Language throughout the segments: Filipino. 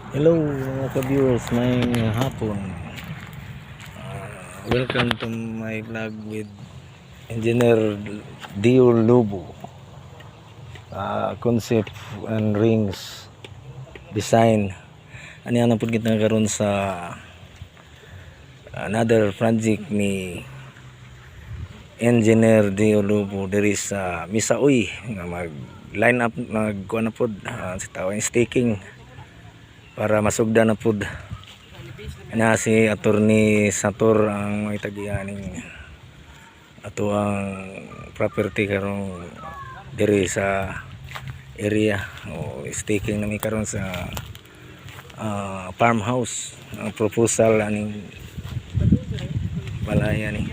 Hello mga ka-viewers, may hapon. Welcome to my vlog with Engineer Dio Lobo. Concept and rings design. Ano yan ang pagkita nga karon sa another project ni Engineer Dio Lobo diri sa Misaoy nga mag line up nagkuha na pod sa tawag staking para masugda na pod na si Attorney Sator ang may tagianing ato ang property karong diri sa area o staking nami karon sa farmhouse. Ang proposal aning balaya ni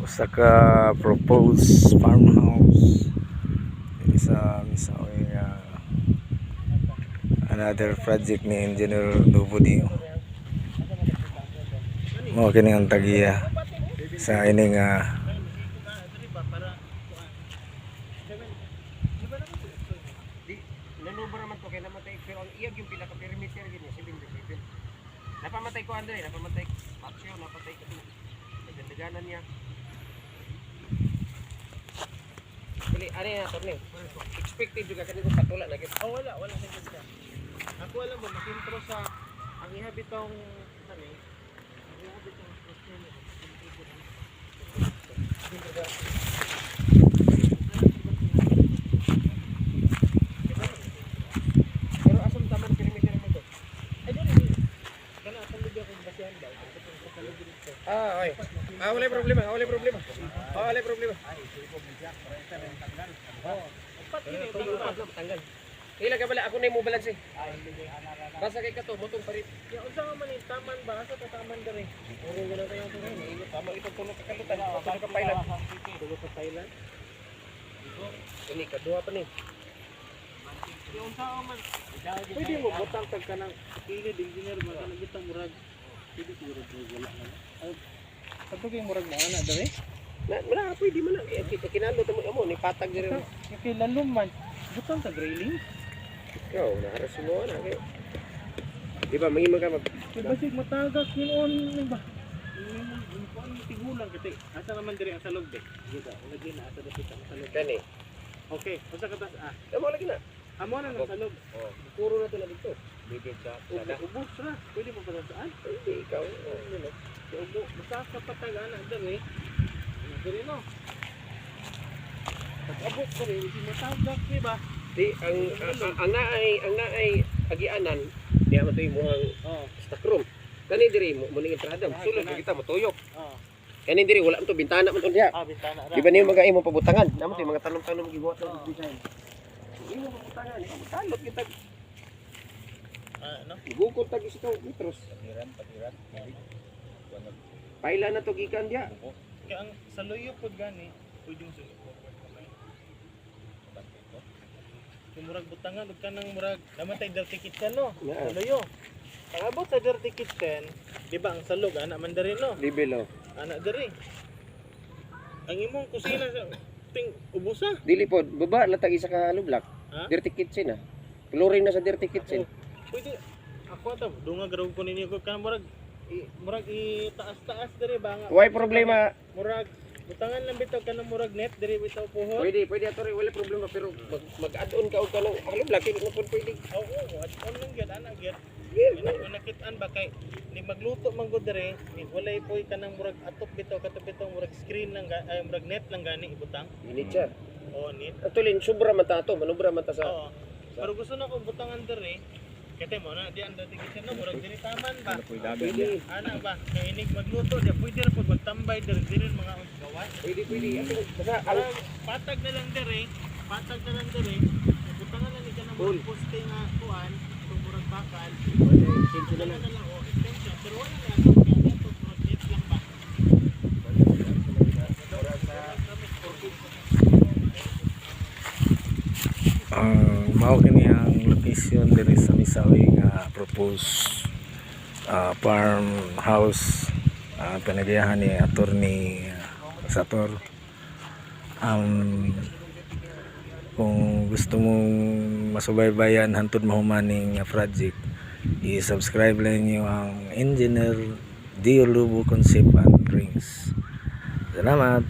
usa ka proposed farmhouse diri sa Misaoy. Another project ni Engineer Lobo Dio mo kini ang tagiya sa ining nanubra naman to kay namatay pero ang iyag yung pila ka perimeter gini 77. Napamatay ko Andre, napamatay Patsyo, napatay ko. Nagdaganan niya. Dili ari na to ni. Expected juga kanito patula na gid. Oh, wala sa ganda. Ako alam mo, makintro sa ang ihabitong kani. Ang ihabitong question ni. Pero asam taman perimeter mo to. Ay dili. Kana sa lugar kung basihan daw. Sa lugar dito. Okay. Wala problema, wala problema. Wala problema. Pati ni Tanggal. Ila ka bala ako na mo balance. Basta kay kato motong parit. ya unsa man ni taman ba sa taman dere. Puro gala kayo to ni. Tama ito tulog ka kalutan. Tulog ka pailan. Tulo sa Thailand. Ini kedua pa ni. Ya unsa man. Pwede mo butang tag kanang kilid engineer ba kanang butang murag. Pwede siguro wala na. Kadto kay murag na ana dere. Na pwede man kita kinalo tamo mo ni patag dire. Kay lalom man. Butang tag railing. Ikaw naras mo na kay. Di ba mahimo ka mag Basig matagak yun ba? Kuan tigulang kiti. Asa naman diri ang salog de. Dito, lagi na asa dapit ang salog. kani. Okay, usa ka tas Amo lagi na. amo na ang salog. Oh, puro na to na dito. Bibig sa Ubos ra. Pwede mo pa saan? Hindi ikaw. Ano na? Sa ubo, basta sa patag ana diri. Ano diri no? Pag abot ko rin, hindi matagak di ba? Di ang naay agianan diha man to imong Oo. stock room. Kani diri mo ning entrada. Sulod kita matuyok. Oo. Kani diri wala man to bintana man to diha. Bintana ra. Di ba niyo mga imong pabutangan? Namo to mga tanom-tanom gibuhat sa Oo. design. Imong pabutangan, talot kita. Ano? Gugol tag sa metros. Patiran. Paila na to gikan diha. Kaya ang saluyo pod gani, pwedeng sulit ko kamay. Kung murag butangan ug kanang murag namatay dirty kitchen no. Yeah. Saluyo. Ang abot sa dirty kitchen, di ba ang salog ana man diri no? Libelo. Ana diri. Ang imong kusina sa ting ubusa. Dili pod baba latag isa ka lublak. Ha? Dirty kitchen ah. Flooring na sa dirty kitchen. Pwede ako ta dunga garog ko ninyo ko kan murag itaas-taas diri ba nga. Why problema? Murag butangan lang bitaw kanang murag net diri bitaw puhon. Pwede ato rin, wala problema pero mag-add-on ka og kanang ang lublak hindi mo pod pwede. Oo, at on lang gyud ana gyud. Yeah. Kung nakitaan ba kay ni magluto man gud dere, ni walay poy kanang murag atop bitaw katop bitaw murag screen lang ay murag net lang gani ibutang. Init siya. Oo, net. Actually, sobra man ta to, manubra man ta sa. Oo. Pero gusto na ko butangan dere. Kete mo na di ang dati kitchen no murag diri taman ba. Pwede. Ana ba kay inig magluto di pwede ra pud magtambay diri mga gawas. Pwede. Ato, basta Para patag na lang dere, butangan na ni kanang Cool. poste nga kuan, kung murag bakal. Sinso na lang. Wala na lang, extension. Pero wala na lang. Kaya ito, project lang ba? ang mao kini ang location diri sa Misaoy nga propose farmhouse panagiyahan ni attorney Sator. Kung gusto mong masubaybayan hantod mahumaning project, i-subscribe lang niyo ang Engineer Dio Lubo Concept and Rings. Salamat.